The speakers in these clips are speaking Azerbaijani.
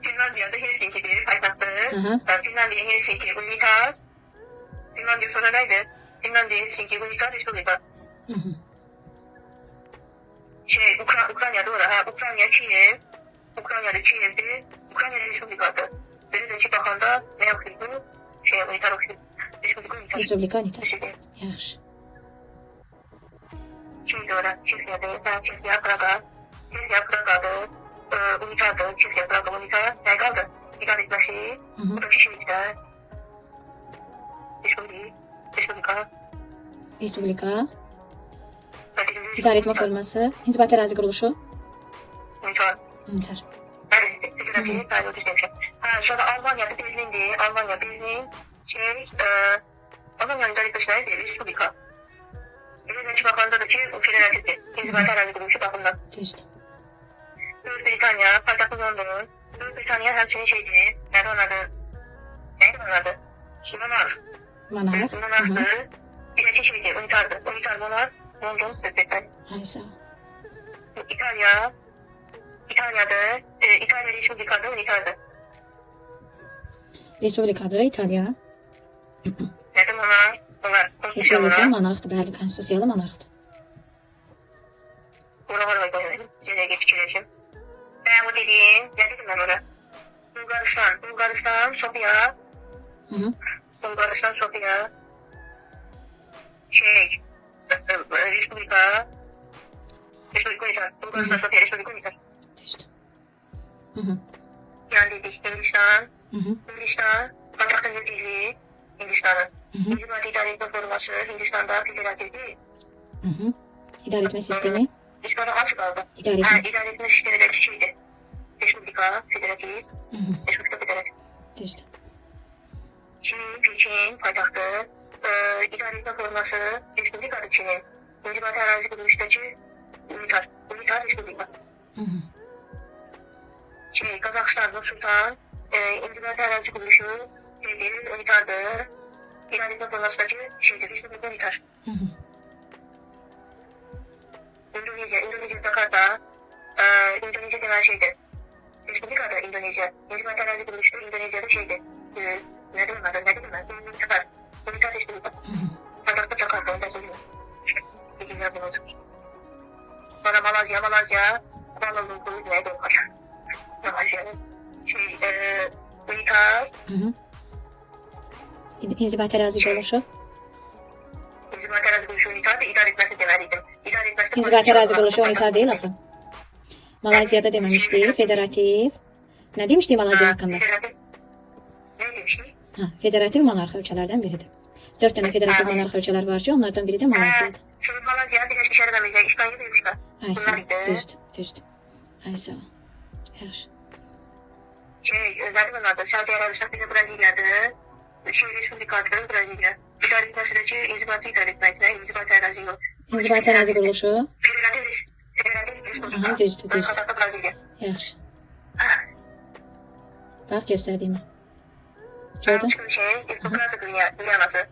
Finlandiya'da Helsinki'dir paytaxtı. Finlandiya, Helsinki, Unitar. Finlandiya sonra neydi? Finlandiya, Helsinki, Unitar, Respublika. Ukrayna'da orada. Ukrayna, Kiev. Ukrayna'da Kiev'di. Ukrayna Respublika'da. Böyle de baxanda ne okuydu? Unitar okuydu. Respublika Unitar. Yaxşı. Çekya'da orada. Çekya'da. Çekya, Praga. Çekya, Praga'da. Unitar'da. Çekya, Praga, Unitar. Ne kaldı? İdare etmesi. Bu da Çekya'da. Respublika. Respublika. İdare etme forması. İnzibati ərazi quruluşu. Unitar. Unitar. Federatif periyodist demişim. Şurada Almanya'da Berlin'di. Almanya, Berlin. Almanya'nın idare etmesi neydi? Respublika. Evrenici bakımında da federatifti. İnzibati ərazi quruluşu bakımından. Düzdür. Büyük Britanya, paytaxtı London'un. Büyük Britanya həmçinin şeydi. Neydi onun adı? Monarx. Monarx'dı. Bir de şeydi, Unitar'dı. Unitar, Monarx, London, Büyük Britanya. Ay sağ ol. İtalya'da, İtalya Respublika'da Unitar'dı. Respublikada İtalya. Nədir Monarx? Respublika monarxdır, bəli, konstitusiyalı monarxdır. Ona var qoyayım. Geriye fikirləşim. Ben o dediğim, ne dedim ben ona? Bulgaristan, Sofya. Bulgaristan, Sofya. Respublika Unitar. Bulgaristan, Sofya, Respublika Unitar. Düzdür. Yani dedik, Hindistan, paytaxtı New Delhi, Hindistan'ın. İnzibati idare etme forması Hindistan'da federatifdi. İdare etme sistemi. Hiç bana aç kaldı. İdare etme sistemi de şeydi. Respublika, federatif. Respublika, federatif. Düzdür. Çin, paytaxtı. İdare etme forması Respublika'da Çin'in. İnzibati ərazi quruluşdakı Unitar. Unitar, Respublika. Kazakistan, Nur-Sultan. İnzibati ərazi quruluşu Unitar'dır. İdare etme formasındakı şeydir. Respublika, Unitar. Endonezya, Jakarta. Endonezya denen şeydi. Respublika'da Endonezya. İnzibati ərazi quruluşu Endonezya'da şeydi. Ne dedim ben? Unitar Respublika. Paytaxtı Jakarta, onu da söylüyorum. Bilgiler bunu olsun. Sonra Malazya, Kuala Lumpur, neydi o kaşar? Malazya'nın Unitar. İnzibati ərazi quruluşu. İnzibati ərazi quruluşu Unitar'da idare etmesi demeliydim. İnzibati ərazi quruluşu Unitar değil axı. Malazya'da deməmişdi, federativ. Ne demişdi Malazya hakkında? Ne demişdi? Federativ monarx ölkələrdən biridir. 4 tane federativ monarx ölkələr var ki, onlardan biri de Malazyadır. Şimdi Malazya, Birleşmiş Arap Emirlikleri, İspanya, Belçika. Ay sağ ol, düzdür. Ay sağ ol. Yaxşı. Zaten onlardır. Saudi Arabistan, bir de Brezilya'dır. Respublika'dır, Brezilya. İdare etmesindeki inzibati idare etmekine, inzibati ərazi yok. İnzibati ərazi quruluşu. Federativ Respublika. Düzdür. Kazakhstan, Brezilya. Yaxşı. Bax göstərdiyimə. Gördün? Burası Gülyanası.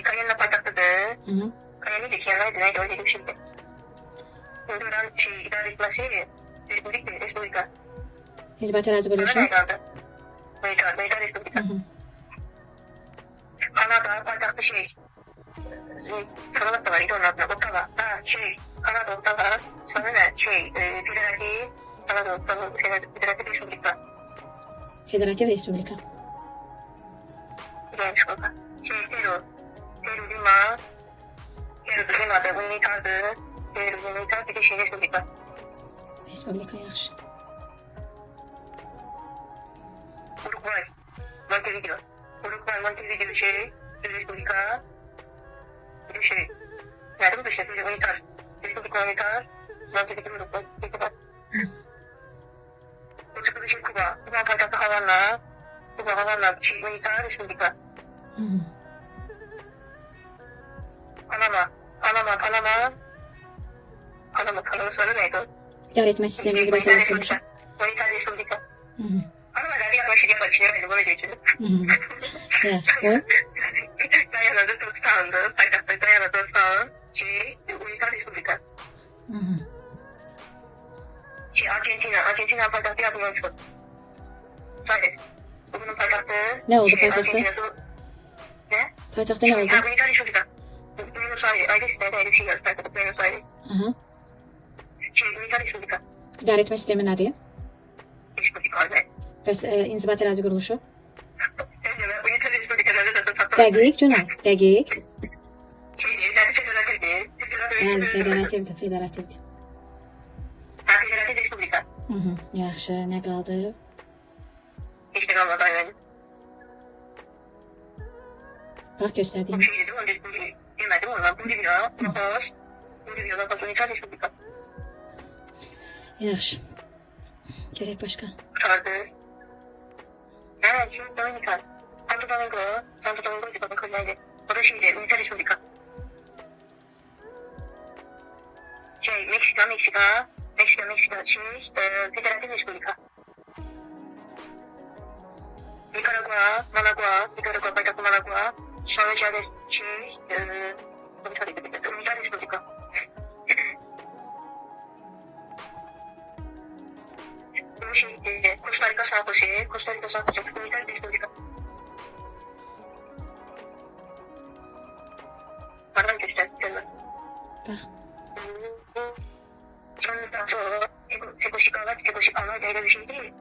Kayen'le paytaxtıdır. Kayen'in de Kiyan'laydı, neydi öyle bir şeydi. Ondan idare etmesi Respublika. İnzibati ərazi quruluşu. Unitar Respublika. Kanada paytaxtı Kanada da var, idi onun adına, Ottawa. Kanada, Ottawa. Sonra ne? Federatif, Kanada, Ottawa, Federatif Respublika. Federativ Respublika. Gelmiş kolda. Peru, Lima. Lima'da Unitar'dır. Peru, Unitar, bir de Respublika. Respublika, yaxşı. Uruguay, Montevideo. Montevideo Respublika. Bir de nerede bu da Unitar. Respublika Unitar. Montevideo, Uruguay. Portugal, Kuba. Kuba paytaxtı Havana. Unitar, Respublika. Panama sonra neydi o? İdare etme sistemi İnzibati ərazi quruluşu. Unitar Respublika. Panama'da yaklaşık yapacağım. Böyle geçelim. Yaxşı. Gayana'da Turkstan'dı. Paytaxtı Gayana, Turstan. Unitar Respublika. Argentina paytahtı adı Meksiko. Sayres. Bunun paytahtı. Ne oldu paytahtı? Ne? Paytahtı ne oldu? Buenos Aires. Buenos Aires. Aires nerede öyle bir şey yazdı. Paytahtı Buenos Aires. Aha. Dominikana Respublika. İdare etme sistemi nədir? Respublika. Bəs inzibat ərazi quruluşu? Dominikana Respublika'da da tatlı. Dəqiq, Cünay, dəqiq. Nerede federatifdir? Bəli, federativdir, federativdir. Federatif Respublika. Yaxşı, nə qaldı? İşte kalmadı aynen. Bax, göstərdiyim. Bu şey dedim, demedim ona. Bolivya, La Paz, Dominikana Respublika. Yaxşı. Gerək başqa. Kurtardı. Evet, şimdi Dominika. Santo Domingo'ydu bakın kırmaydı. O da şeydi, Dominikana Respublika. Meksika, Federatif Respublika. Nikaragua paytahtı Managua. Sonra geldi Dominikana Respublika. Bu şeydi, Costa Rica San Jose, Dominikana Respublika. Pardon gösterdim. Bax. Sonra Tegoşikalar öyle bir şey değil.